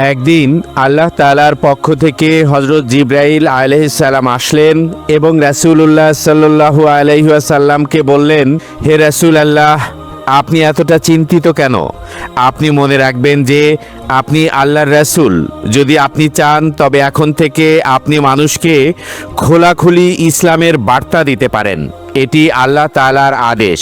একদিন আল্লাহ তাআলার পক্ষ থেকে হযরত জিবরাইল আলাইহিস সালাম আসলেন এবং রাসূলুল্লাহ সাল্লাল্লাহু আলাইহি ওয়াসাল্লামকে বললেন, হে রাসূলুল্লাহ, আপনি এতটা চিন্তিত কেন? আপনি মনে রাখবেন যে আপনি আল্লাহর রাসূল। যদি আপনি চান তবে এখন থেকে আপনি মানুষকে খোলাখুলি ইসলামের বার্তা দিতে পারেন। এটি আল্লাহ তাআলার আদেশ।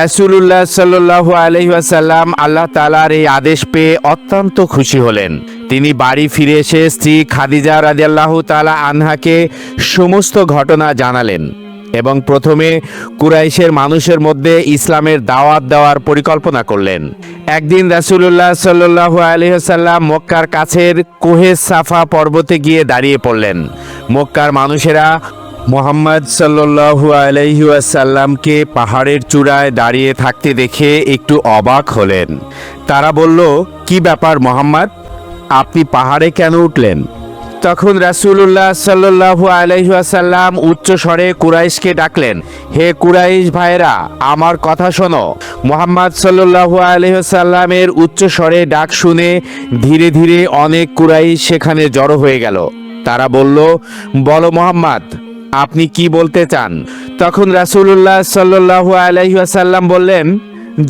রাসূলুল্লাহ সাল্লাল্লাহু আলাইহি ওয়াসাল্লাম আল্লাহ তাআলার এই আদেশ পেয়ে অত্যন্ত খুশি হলেন। তিনি বাড়ি ফিরে এসে স্ত্রী খাদিজা রাদিয়াল্লাহু তাআলা আনহাকে সমস্ত ঘটনা জানালেন এবং প্রথমে কুরাইশের মানুষের মধ্যে ইসলামের দাওয়াত দেওয়ার পরিকল্পনা করলেন। একদিন রাসূলুল্লাহ সাল্লাল্লাহু আলাইহি ওয়াসাল্লাম মক্কার কাছের কোহে সাফা পর্বতে গিয়ে দাঁড়িয়ে পড়লেন। মক্কার মানুষেরা মুহাম্মদ সাল্লাল্লাহু আলাইহি ওয়াসাল্লামকে পাহাড়ের চূড়ায় দাঁড়িয়ে থাকতে দেখে একটু অবাক হলেন। তারা বলল, কি ব্যাপার মুহাম্মদ, আপনি পাহাড়ে কেন উঠলেন? তখন রাসূলুল্লাহ সাল্লাল্লাহু আলাইহি ওয়াসাল্লাম উচ্চ স্বরে কুরাইশকে ডাকলেন, হে কুরাইশ ভাইরা, আমার কথা শোনো। মুহাম্মদ সাল্লাল্লাহু আলাইহি ওয়াসাল্লামের উচ্চ স্বরে ডাক শুনে ধীরে ধীরে অনেক কুরাইশ সেখানে জড়ো হয়ে গেল। তারা বলল, বলো মুহাম্মদ, আপনি কি বলতে চান? তখন রাসূলুল্লাহ সাল্লাল্লাহু আলাইহি ওয়াসাল্লাম বললেন,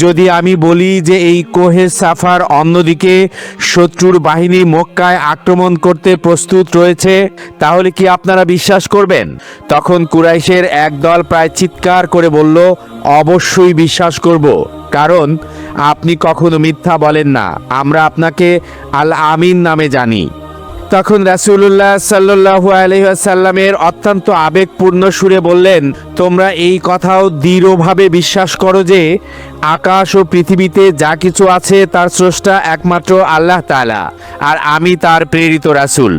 যদি আমি বলি যে এই কোহে সাফার অন্যদিকে শত্রুর বাহিনী মক্কায় আক্রমণ করতে প্রস্তুত রয়েছে, তাহলে কি আপনারা বিশ্বাস করবেন? তখন কুরাইশের এক দল প্রায় চিৎকার করে বলল, অবশ্যই বিশ্বাস করব, কারণ আপনি কখনো মিথ্যা বলেন না, আমরা আপনাকে আল আমিন নামে জানি। তখন রাসূলুল্লাহ সাল্লাল্লাহু আলাইহি ওয়াসাল্লামের অত্যন্ত আবেগপূর্ণ সুরে বললেন, তোমরা এই কথাও দৃঢ়ভাবে বিশ্বাস করো যে আকাশ ও পৃথিবীতে যা কিছু আছে তার স্রষ্টা একমাত্র আল্লাহ তাআলা, আর আমি তার প্রেরিত রাসূল।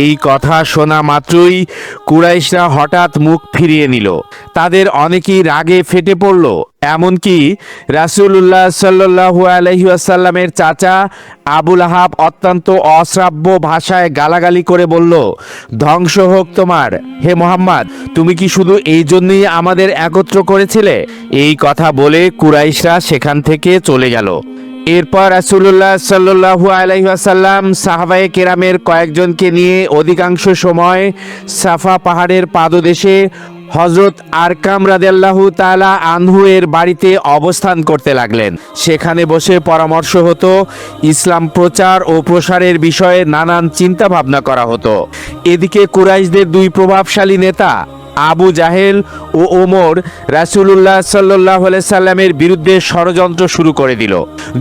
এই কথা শোনা মাত্রই কুরাইশরা হঠাৎ মুখ ফিরিয়ে নিল। তাদের অনেকেই রাগে ফেটে পড়ল। এমনকি রাসূলুল্লাহ সাল্লাল্লাহু আলাইহি ওয়াসাল্লামের চাচা আবুল আহাব অত্যন্ত অশ্রাব্য ভাষায় গালাগালি করে বলল, ধ্বংস হোক তোমার! হে মুহাম্মদ, তুমি কি শুধু এই জন্যই আমাদের একত্র করেছিলে? এই কথা বলে কুরাইশরা সেখান থেকে চলে গেল। এরপর রাসূলুল্লাহ সাল্লাল্লাহু আলাইহি ওয়াসাল্লাম সাহাবায়ে কেরামের কয়েকজনকে নিয়ে অধিকাংশ সময় সাফা পাহাড়ের পাদদেশে হযরত আরকাম রাদিয়াল্লাহু তাআলা আনহু এর বাড়িতে অবস্থান করতে লাগলেন। সেখানে বসে পরামর্শ হতো, ইসলাম প্রচার ও প্রসারের বিষয়ে নানান চিন্তা ভাবনা করা হতো। এদিকে কুরাইশদের দুই প্রভাবশালী নেতা আবু জাহেল ও ওমর রাসূলুল্লাহ সাল্লাল্লাহু আলাইহি সাল্লামের বিরুদ্ধে ষড়যন্ত্র শুরু করে দিল।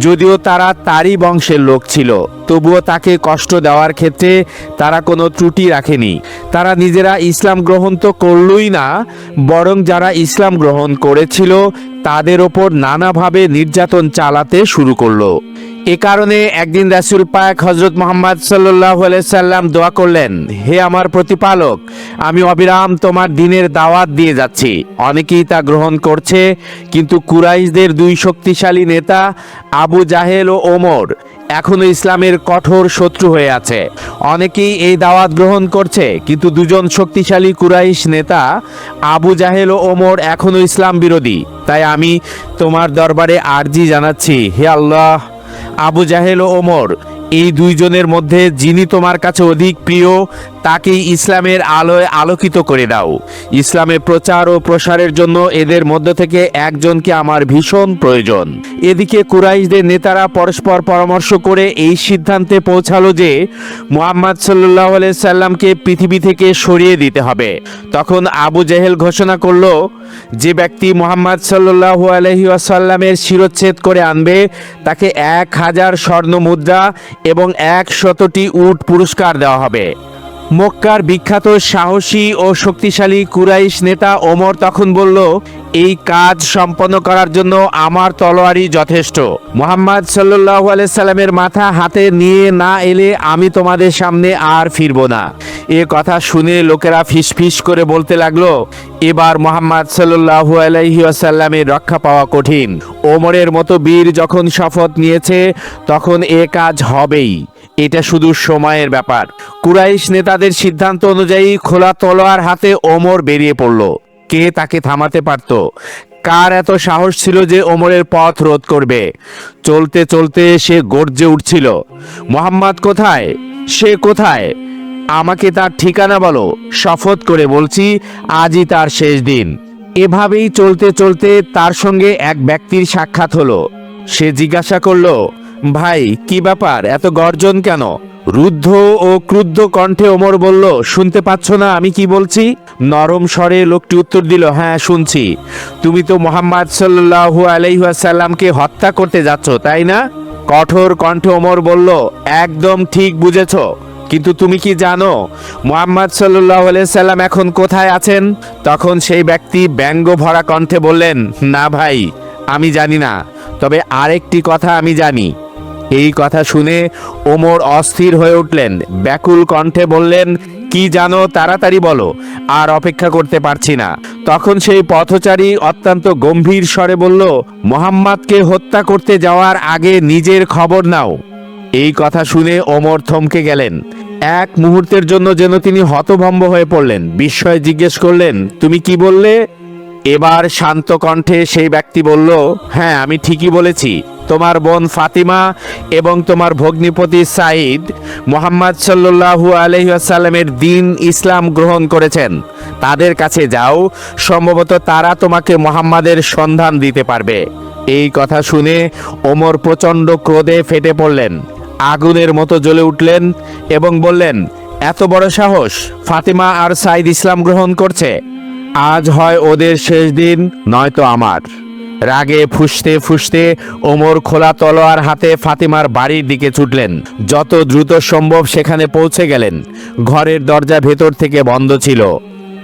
যদিও তারা তারই বংশের লোক ছিল, তবুও তাকে কষ্ট দেওয়ার ক্ষেত্রে তারা কোনো ত্রুটি রাখেনি। তারা নিজেরা ইসলাম গ্রহণ তো করলই না, বরং যারা ইসলাম গ্রহণ করেছিল তাদের ওপর নানাভাবে নির্যাতন চালাতে শুরু করলো। এ কারণে একদিন রাসূল পাক হযরত মুহাম্মদ সাল্লাল্লাহু আলাইহি সাল্লাম দোয়া করলেন, হে আমার প্রতিপালক, আমি অবিরাম তোমার দ্বীনের দাওয়াত দিয়ে যাচ্ছি। অনেকেই তা গ্রহণ করছে, কিন্তু কুরাইশদের দুই শক্তিশালী নেতা আবু জাহেল ও ওমর এখনো ইসলামের কঠোর শত্রু হয়ে আছে। অনেকেই এই দাওয়াত গ্রহণ করছে, কিন্তু দুজন শক্তিশালী কুরাইশ নেতা আবু জাহেল ও ওমর এখনো ইসলাম বিরোধী। তাই আমি তোমার দরবারে আরজি জানাচ্ছি, হে আল্লাহ, আবু জাহেল ও ওমর এই দুইজনের মধ্যে যিনি তোমার কাছে অধিক প্রিয় তাকেই ইসলামের আলোয় আলোকিত করে দাও। ইসলামের প্রচার ও প্রসারের জন্য এদের মধ্য থেকে একজনকে আমার ভীষণ প্রয়োজন। এদিকে কুরাইশদের নেতারা পরস্পর পরামর্শ করে এই সিদ্ধান্তে পৌঁছালো যে মুহাম্মদ সাল্লাল্লাহু আলাইহি সাল্লামকে পৃথিবী থেকে সরিয়ে দিতে হবে। তখন আবু জাহেল ঘোষণা করল, যে ব্যক্তি মুহাম্মদ সাল্লাল্লাহু আলাইহি ওয়াসাল্লামের শিরচ্ছেদ করে আনবে তাকে 1000 স্বর্ণ মুদ্রা এবং 100টি উট পুরস্কার দেওয়া হবে। মক্কার বিখ্যাত সাহসী ও শক্তিশালী কুরাইশ নেতা ওমর তখন বলল, এই কাজ সম্পন্ন করার জন্য আমার তলোয়ারই যথেষ্ট। মুহাম্মদ সাল্লাল্লাহু আলাইহি সাল্লামের মাথা হাতে নিয়ে না এলে আমি তোমাদের সামনে আর ফিরব না। এ কথা শুনে লোকেরা ফিসফিস করে বলতে লাগলো, এবার মুহাম্মদ সাল্লাল্লাহু আলাইহি ওয়াসাল্লামের রক্ষা পাওয়া কঠিন। ওমরের মতো বীর যখন শপথ নিয়েছে তখন এ কাজ হবেই, এটা শুধু সময়ের ব্যাপার। কুরাইশ নেতাদের সিদ্ধান্ত অনুযায়ী খোলা তলোয়ার হাতে ওমর বেরিয়ে পড়ল। কে তাকে থামাতে পারত? কার এত সাহস ছিল যে ওমরের পথ রোধ করবে? চলতে চলতে সে গর্জে উঠছিল, মোহাম্মদ কোথায়? সে কোথায়? আমাকে তার ঠিকানা বলো, শপথ করে বলছি আজই তার শেষ দিন। এভাবেই চলতে চলতে তার সঙ্গে এক ব্যক্তির সাক্ষাৎ হলো। সে জিজ্ঞাসা করলো, ভাই কি ব্যাপার, এত গর্জন কেন? রুদ্ধ ও ক্রুদ্ধ কণ্ঠে ওমর বলল, শুনতে পাচ্ছ না আমি কি বলছি? নরম স্বরে লোকটি উত্তর দিল, হ্যাঁ শুনছি। তুমি তো মুহাম্মদ সাল্লাল্লাহু আলাইহি ওয়াসাল্লামকে হত্যা করতে যাচ্ছ, তাই না? কঠোর কণ্ঠে ওমর বলল, একদম ঠিক বুঝেছ, কিন্তু তুমি কি জানো মুহাম্মদ সাল্লাল্লাহু আলাইহি সাল্লাম এখন কোথায় আছেন? তখন সেই ব্যক্তি ব্যঙ্গ ভরা কণ্ঠে বললেন, না ভাই, আমি জানি না, তবে আরেকটি কথা আমি জানি। এই কথা শুনে ওমর অস্থির হয়ে উঠলেন, ব্যাকুল কণ্ঠে বললেন, কি জানো তাড়াতাড়ি বলো, আর অপেক্ষা করতে পারছি না। তখন সেই পথচারী অত্যন্ত গম্ভীর স্বরে বলল, মুহাম্মদকে হত্যা করতে যাওয়ার আগে নিজের খবর নাও। এই কথা শুনে ওমর থমকে গেলেন। এক মুহূর্তের জন্য যেন তিনি হতভম্ব হয়ে পড়লেন। বিস্ময়ে জিজ্ঞেস করলেন, তুমি কি বললে? এবার শান্ত কণ্ঠে সেই ব্যক্তি বলল, হ্যাঁ আমি ঠিকই বলেছি, তোমার বোন ফাতিমা এবং তোমার ভগ্নিপতি সাঈদ মুহাম্মদ সাল্লাল্লাহু আলাইহি ওয়াসাল্লামের দ্বীন ইসলাম গ্রহণ করেছেন। তাদের কাছে যাও, সম্ভবত তারা তোমাকে মুহাম্মাদের সন্ধান দিতে পারবে। এই কথা শুনে ওমর প্রচণ্ড ক্রোধে ফেটে পড়লেন, আগুনের মতো জ্বলে উঠলেন এবং বললেন, এত বড় সাহস! ফাতিমা আর সাঈদ ইসলাম গ্রহণ করছে, আজ হয় ওদের শেষ দিন, নয়তো আমার। রাগে ফুঁসতে ফুঁসতে ওমর খোলা তলোয়ার হাতে ফাতিমার বাড়ির দিকে ছুটলেন। যত দ্রুত সম্ভব সেখানে পৌঁছে গেলেন। ঘরের দরজা ভেতর থেকে বন্ধ ছিল।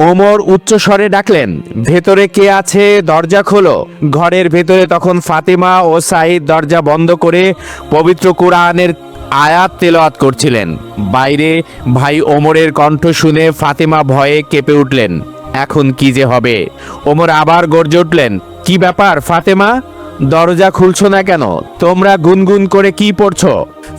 ওমর উচ্চ স্বরে ডাকলেন, ভেতরে কে আছে, দরজা খোলো। ঘরের ভেতরে তখন ফাতিমা ও সাঈদ দরজা বন্ধ করে পবিত্র কোরআনের আয়াত তেলাওয়াত করছিলেন। বাইরে ভাই ওমরের কণ্ঠ শুনে ফাতিমা ভয়ে কেঁপে উঠলেন। এখন কি যে হবে? ওমর আবার গর্জে উঠলেন, কি ব্যাপার ফাতেমা, দরজা খুলছো না কেন? তোমরা গুনগুন করে কি পড়ছো?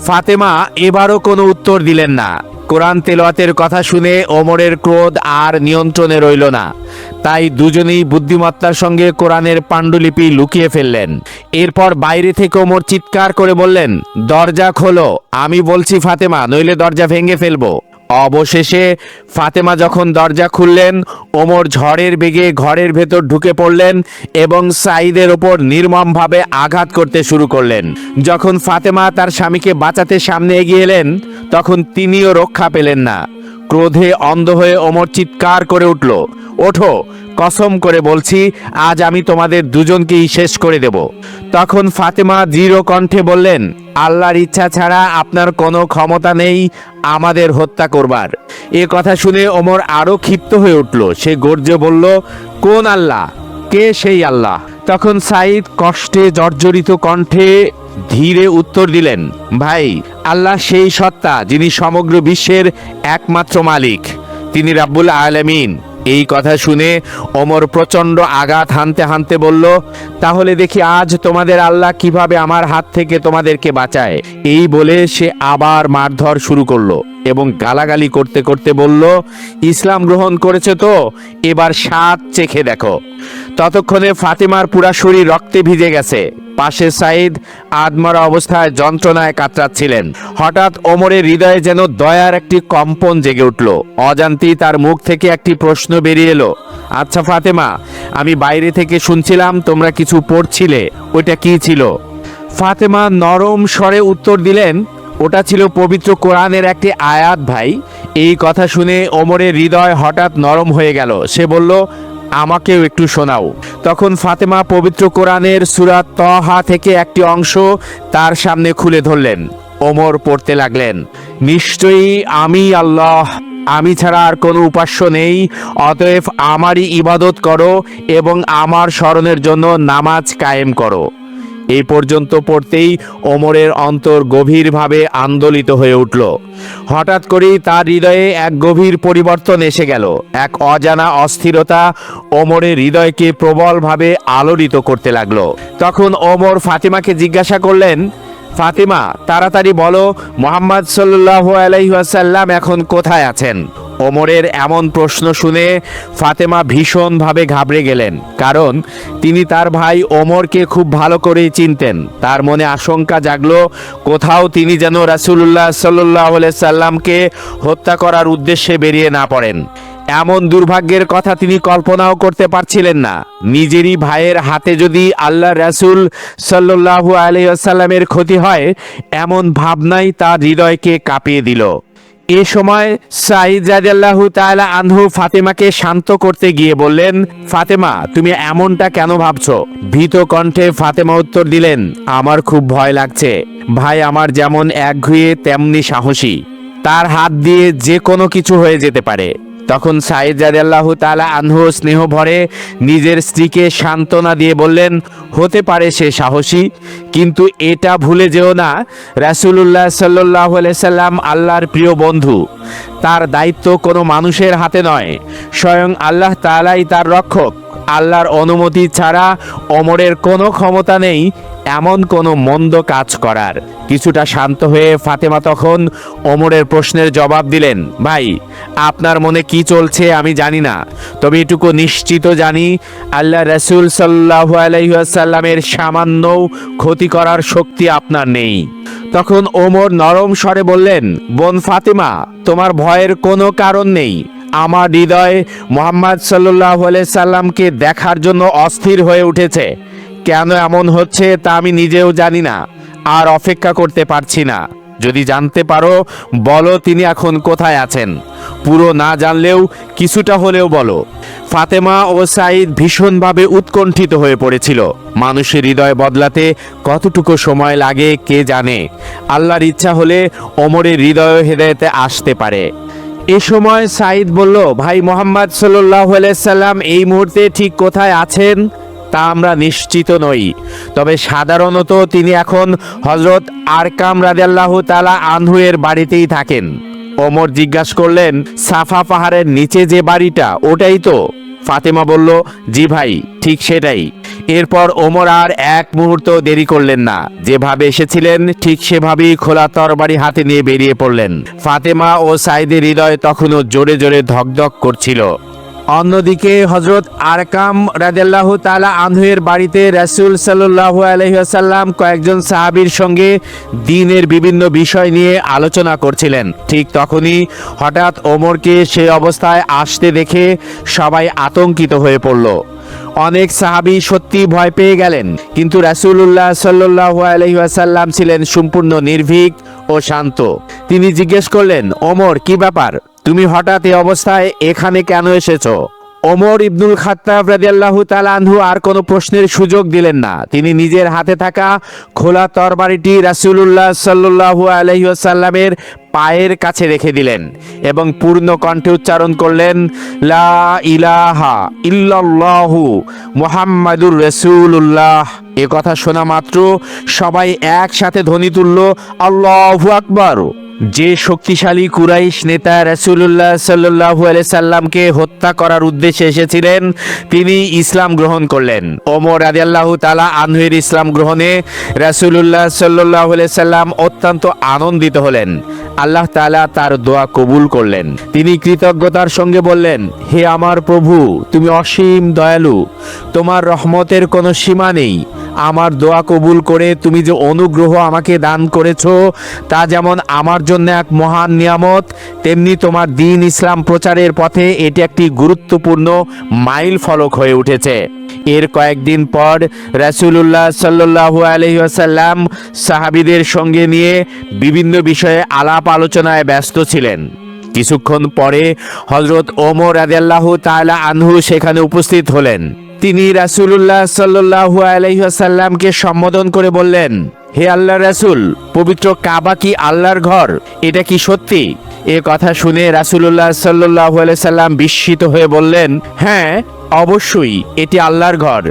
ফাতেমা এবারও কোনো উত্তর দিলেন না। কোরআন তেলাওয়াতের কথা শুনে ওমরের ক্রোধ আর নিয়ন্ত্রণে রইল না। তাই দুজনেই বুদ্ধিমত্তার সঙ্গে কোরআনের পাণ্ডুলিপি লুকিয়ে ফেললেন। এরপর বাইরে থেকে ওমর চিৎকার করে বললেন, দরজা খোলো, আমি বলছি ফাতেমা, নইলে দরজা ভেঙে ফেলবো। অবশেষে ফাতেমা যখন দরজা খুললেন, ওমর ঝড়ের বেগে ঘরের ভেতর ঢুকে পড়লেন এবং সাঈদের ওপর নির্মমভাবে আঘাত করতে শুরু করলেন। যখন ফাতেমা তার স্বামীকে বাঁচাতে সামনে এগিয়ে এলেন, তখন তিনিও রক্ষা পেলেন না। ক্রোধে অন্ধ হয়ে ওমর চিৎকার করে উঠল, ওঠো, কসম করে বলছি আজ আমি তোমাদের দুজনকেই শেষ করে দেব। তখন ফাতেমা দৃঢ় কণ্ঠে বললেন, আল্লাহর ইচ্ছা ছাড়া আপনার কোনো ক্ষমতা নেই আমাদের হত্যা করবার। এ কথা শুনে ওমর আরো ক্ষিপ্ত হয়ে উঠল। সে গর্জে বলল, কোন আল্লাহ? কে সেই আল্লাহ? তখন সাঈদ কষ্টে জর্জরিত কণ্ঠে ধীরে উত্তর দিলেন, ভাই, আল্লাহ সেই সত্তা যিনি সমগ্র বিশ্বের একমাত্র মালিক, তিনি রাব্বুল আলামিন। এই কথা শুনে ওমর প্রচণ্ড আঘাত হানতে হানতে বলল, তাহলে দেখি আজ তোমাদের আল্লাহ কিভাবে আমার হাত থেকে তোমাদেরকে বাঁচায়। এই বলে সে আবার মারধর শুরু করলো এবং গালাগালি করতে করতে বলল, ইসলাম গ্রহণ করেছে তো, এবার স্বাদ চেখে দেখো। ততক্ষণে ফাতিমার পুরা শরীর রক্তে ভিজে গেছে। পাশে সাঈদ আধমরা অবস্থায় যন্ত্রণায় কাতরাচ্ছিলেন। হঠাৎ ওমরের হৃদয়ে যেন দয়ার একটি কম্পন জেগে উঠল। অজান্তেই তার মুখ থেকে একটি প্রশ্ন বেরিয়ে এলো, আচ্ছা ফাতেমা, আমি বাইরে থেকে শুনছিলাম তোমরা কিছু পড়ছিলে, ওইটা কি ছিল? ফাতেমা নরম স্বরে উত্তর দিলেন, ওটা ছিল পবিত্র কোরআনের একটি আয়াত ভাই। এই কথা শুনে ওমরের হৃদয় হঠাৎ নরম হয়ে গেল। সে বলল, আমাকেও একটু শোনাও। তখন ফাতেমা পবিত্র কোরআনের সূরা তহা থেকে একটি অংশ তার সামনে খুলে ধরলেন। ওমর পড়তে লাগলেন, নিশ্চয়ই আমি আল্লাহ, আমি ছাড়া আর কোনো উপাস্য নেই, অতএব আমারই ইবাদত করো এবং আমার স্মরণের জন্য নামাজ কায়েম করো। এই পর্যন্ত পড়তেই ওমরের অন্তর গভীরভাবে আন্দোলিত হয়ে উঠল। হঠাৎ করেই তার হৃদয়ে এক গভীর পরিবর্তন এসে গেল। এক অজানা অস্থিরতা ওমরের হৃদয়কে প্রবলভাবে আলোড়িত করতে লাগলো। তখন ওমর ফাতিমাকে জিজ্ঞাসা করলেন, ফাতিমা, তাড়াতাড়ি বলো, মুহাম্মদ সাল্লাল্লাহু আলাইহি ওয়াসাল্লাম এখন কোথায় আছেন? ওমরের এমন প্রশ্ন শুনে ফাতেমা ভীষণভাবে ঘাবড়ে গেলেন, কারণ তিনি তার ভাই ওমরকে খুব ভালো করেই চিনতেন। তার মনে আশঙ্কা জাগলো কোথাও তিনি যেন রাসূলুল্লাহ সাল্লাল্লাহু আলাইহি সাল্লামকে হত্যা করার উদ্দেশ্যে বেরিয়ে না পড়েন। এমন দুর্ভাগ্যের কথা তিনি কল্পনাও করতে পারছিলেন না। নিজেরই ভাইয়ের হাতে যদি আল্লাহ রাসূল সাল্লাল্লাহু আলাইহি ওয়াসাল্লামের ক্ষতি হয়, এমন ভাবনাই তার হৃদয়কে কাঁপিয়ে দিল। এ সময় সাঈদ রাদিয়াল্লাহু তাআলা আনহু ফাতেমাকে শান্ত করতে গিয়ে বললেন, ফাতেমা, তুমি এমনটা কেন ভাবছো? ভীত কণ্ঠে ফাতেমা উত্তর দিলেন, আমার খুব ভয় লাগছে। ভাই আমার যেমন একগুঁয়ে তেমনি সাহসী, তার হাত দিয়ে যে কোনো কিছু হয়ে যেতে পারে। তখন সাঈদ রাদিয়াল্লাহু তাআলা আনহু স্নেহ ভরে নিজের স্ত্রীকে সান্ত্বনা দিয়ে বললেন, হতে পারে সে সাহসী, কিন্তু এটা ভুলে যেও না রাসূলুল্লাহ সাল্লাল্লাহু আলাইহি সাল্লাম আল্লাহর প্রিয় বন্ধু। তার দায়িত্ব কোনো মানুষের হাতে নয়, স্বয়ং আল্লাহ তাআলাই তার রক্ষক। আল্লাহর অনুমতি ছাড়া ওমরের কোনো ক্ষমতা নেই এমন কোনো মন্দ কাজ করার। কিছুটা শান্ত হয়ে ফাতেমা তখন ওমরের প্রশ্নের জবাব দিলেন, ভাই, আপনার মনে কি চলছে আমি জানি না, তবে এটুকু নিশ্চিত জানি আল্লাহ রাসূল সাল্লাল্লাহু আলাইহি ওয়াসাল্লামের সামান্য ক্ষতি করার শক্তি আপনার নেই। তখন ওমর নরম স্বরে বললেন, বোন ফাতেমা, তোমার ভয়ের কোনো কারণ নেই। আমার হৃদয় মুহাম্মদ সাল্লাল্লাহু আলাইহি সাল্লামকে দেখার জন্য অস্থির হয়ে উঠেছে। কেন এমন হচ্ছে তা আমি নিজেও জানি না, আর অপেক্ষা করতে পারছি না। যদি জানতে পারো বলো তিনি এখন কোথায় আছেন। পুরো না জানলেও কিছুটা হলেও বলো। ফাতেমা ও সাঈদ ভীষণভাবে উৎকণ্ঠিত হয়ে পড়েছিল। মানুষের হৃদয় বদলাতে কতটুকু সময় লাগে কে জানে। আল্লাহর ইচ্ছা হলে ওমরের হৃদয় হেদায়েতে আসতে পারে। এ সময় সাঈদ বলল, ভাই মুহাম্মদ সাল্লাল্লাহু আলাইহি সাল্লাম এই মুহূর্তে ঠিক কোথায় আছেন তা আমরা নিশ্চিত নই, তবে সাধারণত তিনি এখন হযরত আরকাম রাদিয়াল্লাহু তাআলা আনহু এর বাড়িতেই থাকেন। ওমর জিজ্ঞাসা করলেন, সাফা পাহাড়ের নিচে যে বাড়িটা, ওটাই তো? ফাতেমা বলল, জি ভাই, ঠিক সেটাই। এরপর ওমর আর এক মুহূর্ত দেরি করলেন না, যেভাবে এসেছিলেন ঠিক সেভাবেই খোলা তরবারি হাতে নিয়ে বেরিয়ে পড়লেন। ফাতেমা ও সাঈদের হৃদয় তখনও জোরে জোরে ধকধক করছিল। অন্যদিকে হযরত আরকাম রাদিয়াল্লাহু তাআলা আনহু এর বাড়িতে রাসূল সাল্লাল্লাহু আলাইহি ওয়াসাল্লাম কয়েকজন সাহাবীর সঙ্গে দ্বীনের বিভিন্ন বিষয় নিয়ে আলোচনা করছিলেন। ঠিক তখনই হঠাৎ ওমরকে সেই অবস্থায় আসতে দেখে সবাই আতঙ্কিত হয়ে পড়ল। অনেক সাহাবী সত্যি ভয় পেয়ে গেলেন, কিন্তু রাসূলুল্লাহ সাল্লাল্লাহু আলাইহি ওয়াসাল্লাম ছিলেন সম্পূর্ণ নির্ভীক ও শান্ত। তিনি জিজ্ঞেস করলেন, ওমর, কি ব্যাপার? তুমি হঠাৎ এই অবস্থায় এখানে কেন এসেছো? ওমর ইবনুল খাত্তাব রাদিয়াল্লাহু তাআলা আনহু আর কোনো প্রশ্নের সুযোগ দিলেন না। তিনি নিজের হাতে থাকা খোলা তরবারিটি রাসূলুল্লাহ সাল্লাল্লাহু আলাইহি ওয়াসাল্লামের পায়ের কাছে রেখে দিলেন এবং পূর্ণ কণ্ঠে উচ্চারণ করলেন, লা ইলাহা ইল্লাল্লাহু মুহাম্মাদুর রাসূলুল্লাহ। এ কথা শোনা মাত্র সবাই একসাথে ধ্বনি তুলল, আল্লাহু আকবার। যে শক্তিশালী কুরাইশ নেতা রাসূলুল্লাহ সাল্লাল্লাহু আলাইহি সাল্লামকে হত্যা করার উদ্দেশ্যে এসেছিলেন, তিনি ইসলাম গ্রহণ করলেন। ওমর রাদিয়াল্লাহু তাআলা আনহুর ইসলাম গ্রহণে রাসূলুল্লাহ সাল্লাল্লাহু আলাইহি সাল্লাম অত্যন্ত আনন্দিত হলেন। আল্লাহ তাআলা তার দোয়া কবুল করলেন। তিনি কৃতজ্ঞতার সঙ্গে বললেন, হে আমার প্রভু, তুমি অসীম দয়ালু, তোমার রহমতের কোনো সীমা নেই। আমার দোয়া কবুল করে তুমি যে অনুগ্রহ আমাকে দান করেছো তা যেমন আমার জন্য এক মহান নিয়ামত, তেমনি তোমার দ্বীন ইসলাম প্রচারের পথে এটি একটি গুরুত্বপূর্ণ মাইল ফলক হয়ে উঠেছে। এর কয়েকদিন পর রাসূলুল্লাহ সাল্লাল্লাহু আলাইহি ওয়াসাল্লাম সাহাবীদের সঙ্গে নিয়ে বিভিন্ন বিষয়ে আলাপ আলোচনায় ব্যস্ত ছিলেন। কিছুক্ষণ পরে হযরত ওমর রাদিয়াল্লাহু তাআলা আনহু সেখানে উপস্থিত হলেন। তিনি রাসূলুল্লাহ সাল্লাল্লাহু আলাইহি ওয়াসাল্লামকে সম্বোধন করে বললেন, হে আল্লাহর রাসূল, পবিত্র কাবা কি আল্লাহর ঘর? এটা কি সত্যি? এ কথা শুনে রাসূলুল্লাহ সাল্লাল্লাহু আলাইহি সাল্লাম বিস্মিত হয়ে বললেন, হ্যাঁ, অবশ্যই এটি আল্লাহর ঘর।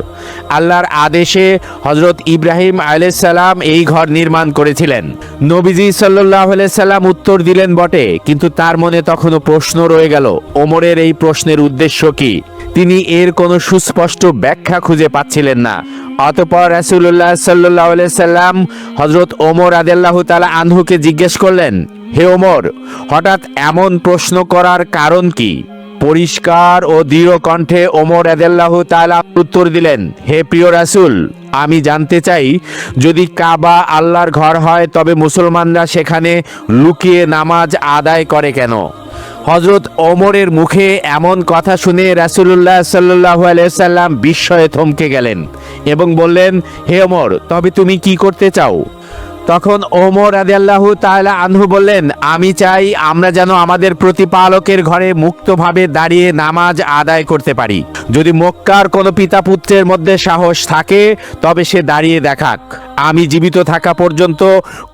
আল্লাহর আদেশে হযরত ইব্রাহিম আলাইহিস সালাম এই ঘর নির্মাণ করেছিলেন। নবীজি সাল্লাল্লাহু আলাইহি সাল্লাম উত্তর দিলেন বটে, কিন্তু তার মনে তখনও প্রশ্ন রয়ে গেল, ওমরের এই প্রশ্নের উদ্দেশ্য কি? তিনি এর কোনো সুস্পষ্ট ব্যাখ্যা খুঁজে পাচ্ছিলেন না। অতঃপর রাসূলুল্লাহ সাল্লাল্লাহু আলাইহি সাল্লাম হযরত ওমর রাদিয়াল্লাহু তাআলা আনহুকে জিজ্ঞেস করলেন, হে ওমর, হঠাৎ এমন প্রশ্ন করার কারণ কি? পরিষ্কার ও দৃঢ় কণ্ঠে ওমর রাদিয়াল্লাহু তাআলা উত্তর দিলেন, হে প্রিয় রাসূল, আমি জানতে চাই, যদি কাবা আল্লাহর ঘর হয় তবে মুসলমানরা সেখানে লুকিয়ে নামাজ আদায় করে কেন? হযরত ওমরের মুখে এমন কথা শুনে রাসূলুল্লাহ সাল্লাল্লাহু আলাইহি সাল্লাম বিস্ময়ে থমকে গেলেন এবং বললেন, হে ওমর, তবে তুমি কি করতে চাও? তখন ওমর রাদিয়াল্লাহু তাআলা আনহু বললেন, আমি চাই আমরা যেন আমাদের প্রতিপালকের ঘরে মুক্তভাবে দাঁড়িয়ে নামাজ আদায় করতে পারি। যদি মক্কার কোনো পিতা পুত্রের মধ্যে সাহস থাকে তবে সে দাঁড়িয়ে দেখাক। আমি জীবিত থাকা পর্যন্ত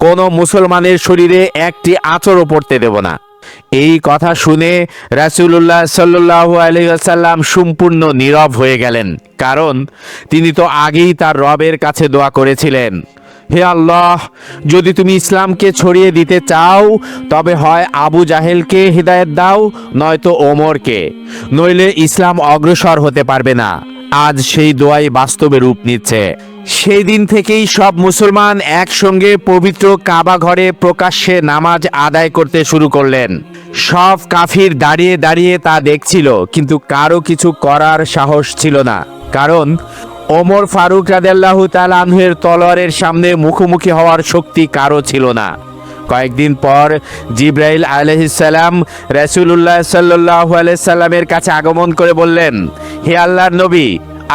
কোনো মুসলমানের শরীরে একটি আঁচড়ও পড়তে দেব না। এই কথা শুনে রাসূলুল্লাহ সাল্লাল্লাহু আলাইহি ওয়াসাল্লাম সম্পূর্ণ নীরব হয়ে গেলেন, কারণ তিনি তো আগেই তার রবের কাছে দোয়া করেছিলেন, হে আল্লাহ, যদি তুমি ইসলামকে ছড়িয়ে দিতে চাও তবে হয় আবু জাহেলকে হিদায়াত দাও, নয়তো ওমরকে, নইলে ইসলাম অগ্রসর হতে পারবে না। আজ সেই দোয়াই বাস্তবে রূপ নিচ্ছে। সেই দিন থেকেই সব মুসলমান একসঙ্গে পবিত্র কাবা ঘরে প্রকাশ্যে নামাজ আদায় করতে শুরু করলেন। সব কাফির দাঁড়িয়ে দাঁড়িয়ে তা দেখছিল, কিন্তু কারো কিছু করার সাহস ছিল না, কারণ ওমর ফারুক রাদিয়াল্লাহু তাআলা আনহুর তলোয়ারের সামনে মুখোমুখি হওয়ার শক্তি কারো ছিল না। কয়েকদিন পর জিবরাইল আলাইহিস সালাম রাসূলুল্লাহ সাল্লাল্লাহু আলাইহি সাল্লামের কাছে আগমন করে বললেন, হে আল্লাহর নবী,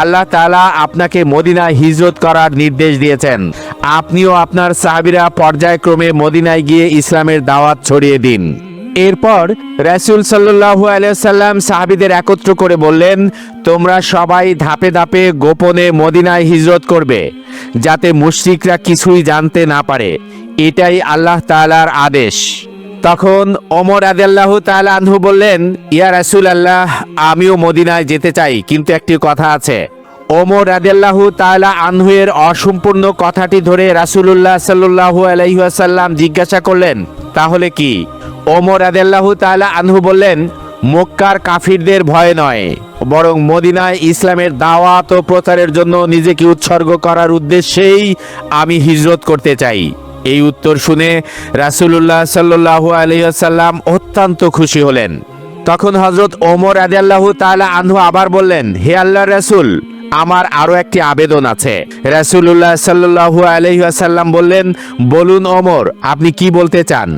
আল্লাহ তাআলা আপনাকে মদিনায় হিজরত করার নির্দেশ দিয়েছেন। আপনিও আপনার সাহাবীরা পর্যায়ক্রমে মদিনায় গিয়ে ইসলামের দাওয়াত ছড়িয়ে দিন। এরপর রাসূল সাল্লাল্লাহু আলাইহি সাল্লাম সাহাবীদের একত্র করে বললেন, তোমরা সবাই ধাপে ধাপে গোপনে মদিনায় হিজরত করবে, যাতে মুশরিকরা কিছুই জানতে না পারে। এটাই আল্লাহ তাআলার আদেশ। তখন ওমর রাদিয়াল্লাহু তাআলা আনহু বললেন, ইয়া রাসূলুল্লাহ, আমিও মদিনায় যেতে চাই, কিন্তু একটি কথা আছে। ওমর রাদিয়াল্লাহু তাআলা আনহুয়ের অসম্পূর্ণ কথাটি ধরে রাসূলুল্লাহ সাল্লাল্লাহু আলাইহি ওয়াসাল্লাম জিজ্ঞাসা করলেন, তাহলে কি? ওমর রাদিয়াল্লাহু তাআলা আনহু বললেন, মক্কার কাফিরদের ভয় নয়, বরং মদিনায় ইসলামের দাওয়াত ও প্রচারের জন্য নিজেকে উৎসর্গ করার উদ্দেশ্যেই আমি হিজরত করতে চাই। এই উত্তর শুনে রাসূলুল্লাহ সাল্লাল্লাহু আলাইহি ওয়াসাল্লাম অত্যন্ত খুশি হলেন। তখন হযরত ওমর রাদিয়াল্লাহু তাআলা আনহু আবার বললেন, হে আল্লাহর রাসূল, আমার আরো একটি আবেদন আছে। রাসূলুল্লাহ সাল্লাল্লাহু আলাইহি ওয়াসাল্লাম বললেন, বলুন ওমর, আপনি কি বলতে চান?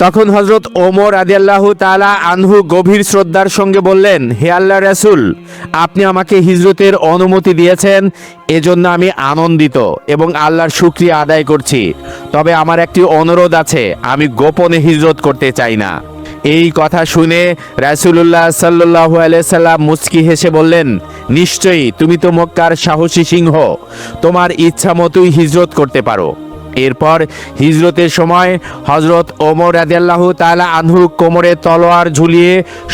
তখন হযরত ওমর রাদিয়াল্লাহু তাআলা আনহু গভীর শ্রদ্ধার সঙ্গে বললেন, হে আল্লাহর রাসূল, আপনি আমাকে হিজরতের অনুমতি দিয়েছেন, এজন্য আমি আনন্দিত এবং আল্লাহর শুকরিয়া আদায় করছি। তবে আমার একটি অনুরোধ আছে, আমি গোপনে হিজরত করতে চাই না। এই কথা শুনে রাসূলুল্লাহ সাল্লাল্লাহু আলাইহি সাল্লাম মুচকি হেসে বললেন, নিশ্চয়ই, তুমি তো মক্কার সাহসী সিংহ, তোমার ইচ্ছা মতোই হিজরত করতে পারো। এরপর হিজরতের সময় হযরত ওমর রাদিয়াল্লাহু তাআলা আনহু কোমরে তলোয়ার ঝুলিয়ে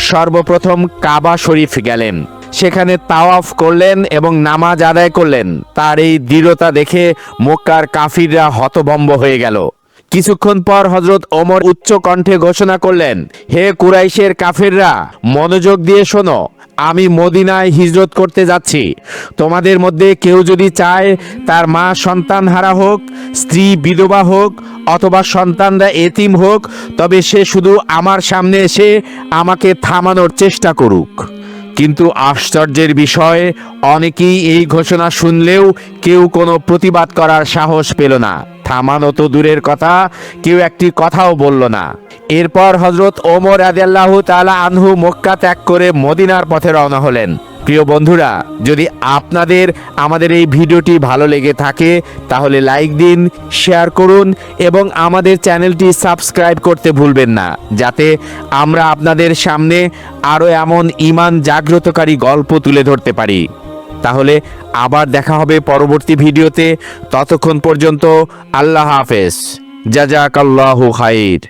সর্বপ্রথম কাবা শরীফ গেলেন। সেখানে তাওয়াফ করলেন এবং নামাজ আদায় করলেন। তার এই দৃঢ়তা দেখে মক্কার কাফিররা হতভম্ব হয়ে গেল। কিছুক্ষণ পর হযরত ওমর উচ্চ কণ্ঠে ঘোষণা করলেন, হে কুরাইশের কাফিররা, মনোযোগ দিয়ে শোনো, আমি মদিনায় হিজরত করতে যাচ্ছি। তোমাদের মধ্যে কেউ যদি চায় তার মা সন্তান হারা হোক, স্ত্রী বিধবা হোক, অথবা সন্তানরা এতিম হোক, তবে সে শুধু আমার সামনে এসে আমাকে থামানোর চেষ্টা করুক। কিন্তু আশ্চর্যের বিষয়, অনেকেই এই ঘোষণা শুনলেও কেউ কোনো প্রতিবাদ করার সাহস পেল না। থামানো তো দূরের কথা, কেউ একটি কথাও বলল না। এরপর হযরত ওমর রাদিয়াল্লাহু তাআলা আনহু মক্কা ত্যাগ করে মদিনার পথে রওনা হলেন। প্রিয় বন্ধুরা, যদি আপনাদের আমাদের এই ভিডিওটি ভালো লেগে থাকে তাহলে লাইক দিন, শেয়ার করুন এবং আমাদের চ্যানেলটি সাবস্ক্রাইব করতে ভুলবেন না, যাতে আমরা আপনাদের সামনে আরও এমন ঈমান জাগ্রতকারী গল্প তুলে ধরতে পারি। তাহলে আবার দেখা হবে পরবর্তী ভিডিওতে। ততক্ষণ পর্যন্ত আল্লাহ হাফেজ। জাযাকাল্লাহু খাইর।